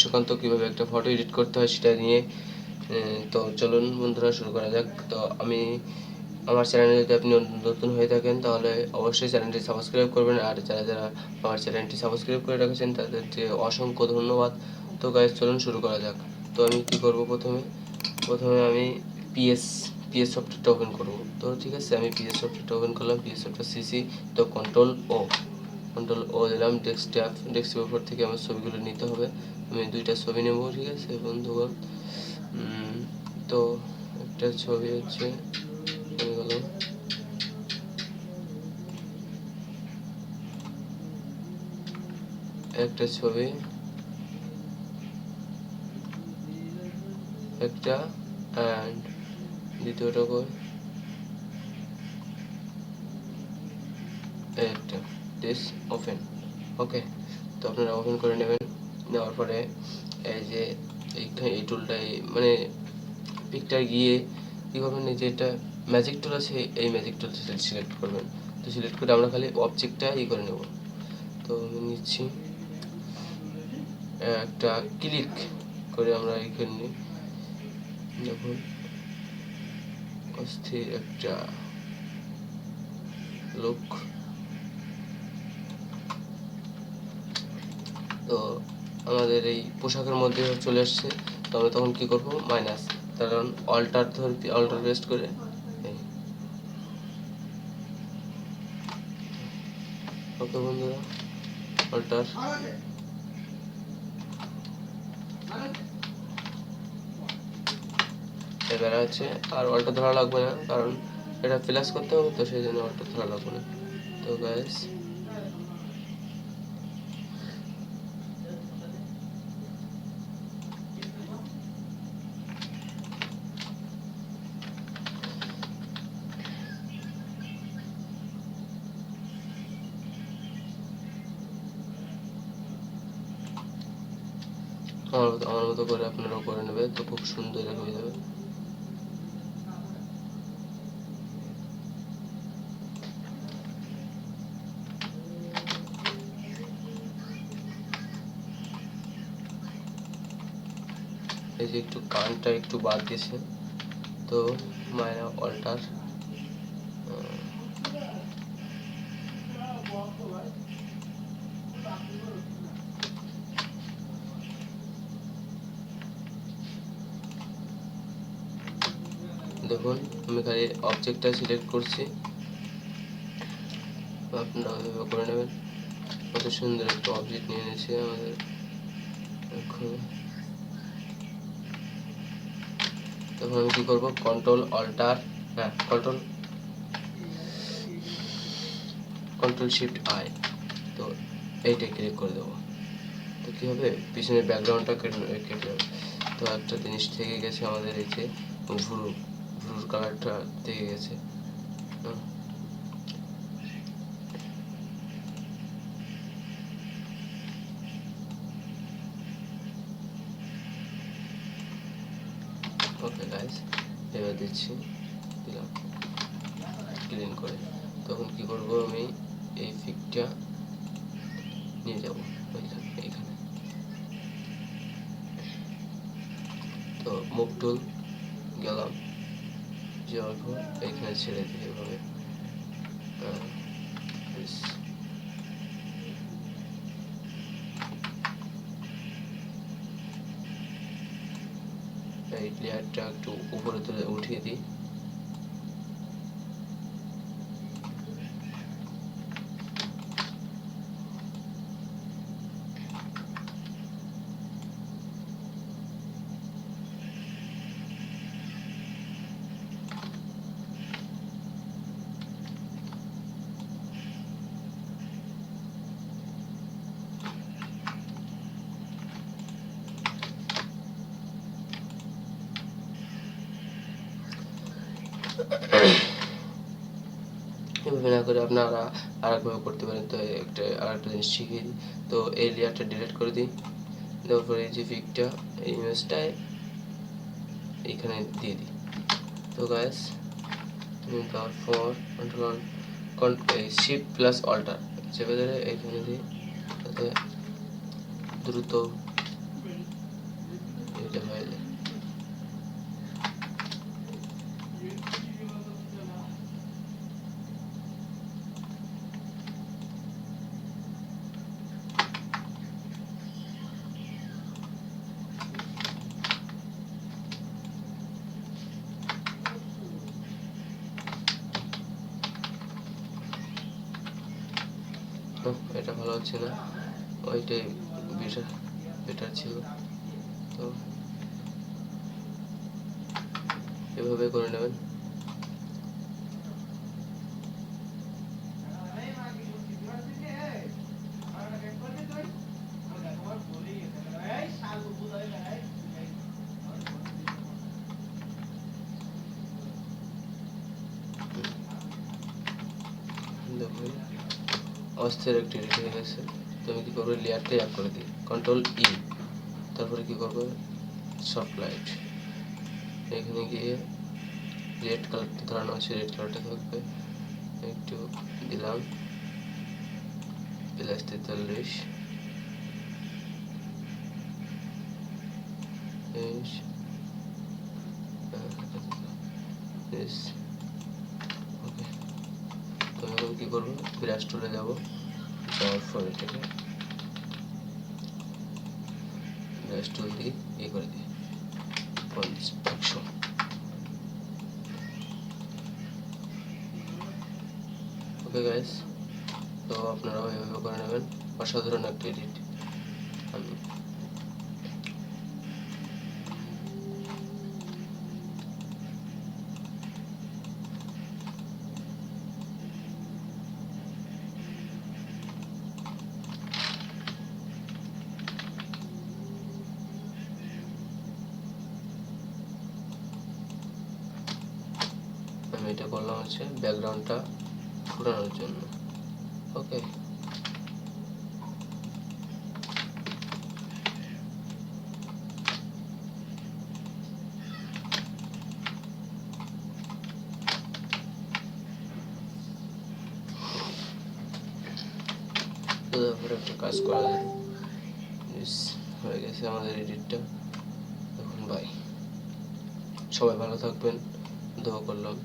সুকান্ত কীভাবে একটা photo edit করতে হয় সেটা নিয়ে। তো চলুন বন্ধুরা শুরু করা যাক। তো আমি আমার চ্যানেলে যদি আপনি নতুন হয়ে থাকেন তাহলে অবশ্যই চ্যানেলটি সাবস্ক্রাইব করবেন, আর যারা যারা আমার চ্যানেলটি সাবস্ক্রাইব করে রেখেছেন তাদেরকে অসংখ্য ধন্যবাদ। তো গাইস চলুন শুরু করা যাক। তো আমি কি করব, প্রথমে আমি পিএস সফটওয়্যারটা ওপেন করব। তো ঠিক আছে, আমি পিএস সফটওয়্যারটা ওপেন করলাম, পিএস সফটওয়্যার সিসি। তো কন্ট্রোল ও দিলাম। ডেস্কটপের উপর থেকে আমার ছবিগুলো নিতে হবে। আমি দুইটা ছবি নেব, ঠিক আছে বন্ধুগণ। তো একটা ছবি হচ্ছে একটা ছবি, একটা অ্যান্ড দ্বিতীয়টা কই, একটা দিস ওপেন। ওকে, তো আপনারা ওপেন করে নেবেন। নেওয়ার পরে এই যে এই টুলটাই মানে পিকচার গিয়ে কী করবেন, এই যে এটা ম্যাজিক টুল আছে, এই ম্যাজিক টুল সিলেক্ট করবেন। তো সিলেক্ট করে আমরা খালি অবজেক্টটা করে নেব। তো আমি নিচ্ছি, একটা ক্লিক করে আমরা এখানে যখন অস্থির একটা লুক। তো আমাদের এই পোশাকের মধ্যে চলে আসছে। তো আমরা তখন কি করব, মাইনাস, কারণ অল্টার পেস্ট করে ওকে বন্ধুরা, অল্টার এবার আছে। আর অল্টার ধরা লাগবে না, কারণ এটা প্লাস করতে হবে, তো সেই জন্য অল্টার ধরা লাগবে না। তো গাইস আমার মতো করে আপনারাও করে নেবে, তো খুব সুন্দর হয়ে যাবে। এই যে একটু কানটা একটু বাদ দিয়েছে, তো মাইনা অল্টার দেখুন, আমি খালি অবজেক্টটা সিলেক্ট করছি, আপনারা ওইভাবে করে নেবেন। কত সুন্দর একটা অবজেক্ট নিয়ে নিয়েছে আমাদের। তখন আমি কি করব, কন্ট্রোল শিফট আই, তো এইটা ক্লিক করে দেবো। তো কী হবে, পিছনের ব্যাকগ্রাউন্ডটা কেটে যাবে। তো একটা জিনিস থেকে গেছে আমাদের, এই যে ভুরুর কালারটা থেকে গেছে। ওকে গাইস, এবার দিলাম ক্লিন করে। তখন কি করব, আমি এই পিকটা নিয়ে যাব এখানে। তো মুভ টুল গেলাম, যাওয়ার পর এখানে ছেড়ে দিই এভাবে। এই লেয়ারটা একটু উপরে তুলে উঠিয়ে দিই। এভাবে না করে আপনারা আরেকভাবে করতে পারেন। তো আরেকটা জিনিস শিখিয়ে দিই। তো এই লেয়ারটা ডিলিট করে দিই, দেওয়ার পরে এই যে পিকটা, এই ইমেজটায় এইখানে দিয়ে দিই। তো গাইস দেওয়ার পর শিফট প্লাস অল্টার চেপে ধরে এইখানে দিই, যাতে দ্রুত হচ্ছে না, ওইটাই বেটার ছিল। তো এভাবে করে নেবেন। দেখুন অস্থির একটি এডিট হয়ে গেছে। তো আমি কী করবো, লেয়ারটাই অ্যাড করে দিই, কন্ট্রোল ই, তারপরে কী করবো, সফট লাইট, এখানে গিয়ে রেড কালারটা ধরানো আছে, রেড কালারটা থাকবে, একটু দিলাম +43, ওকে। তো এখন কী করবো, ব্রাশ টুলে যাবো, যাওয়ার পর এটাকে ব্রাশ টুল দিয়ে ইয়ে করে দিই 100। ওকে গাইস, তো আপনারাও এভাবে করে নেবেন। অসাধারণ একটা এডিট। আমি এটা করলাম হচ্ছে ব্যাকগ্রাউন্ডটা ফুটানোর জন্য। ওকে, তো তারপরে একটা কাজ করা যায়, হয়ে গেছে আমাদের এডিটটা। এখন বাই, সবাই ভালো থাকবেন, দোয়া করলাম।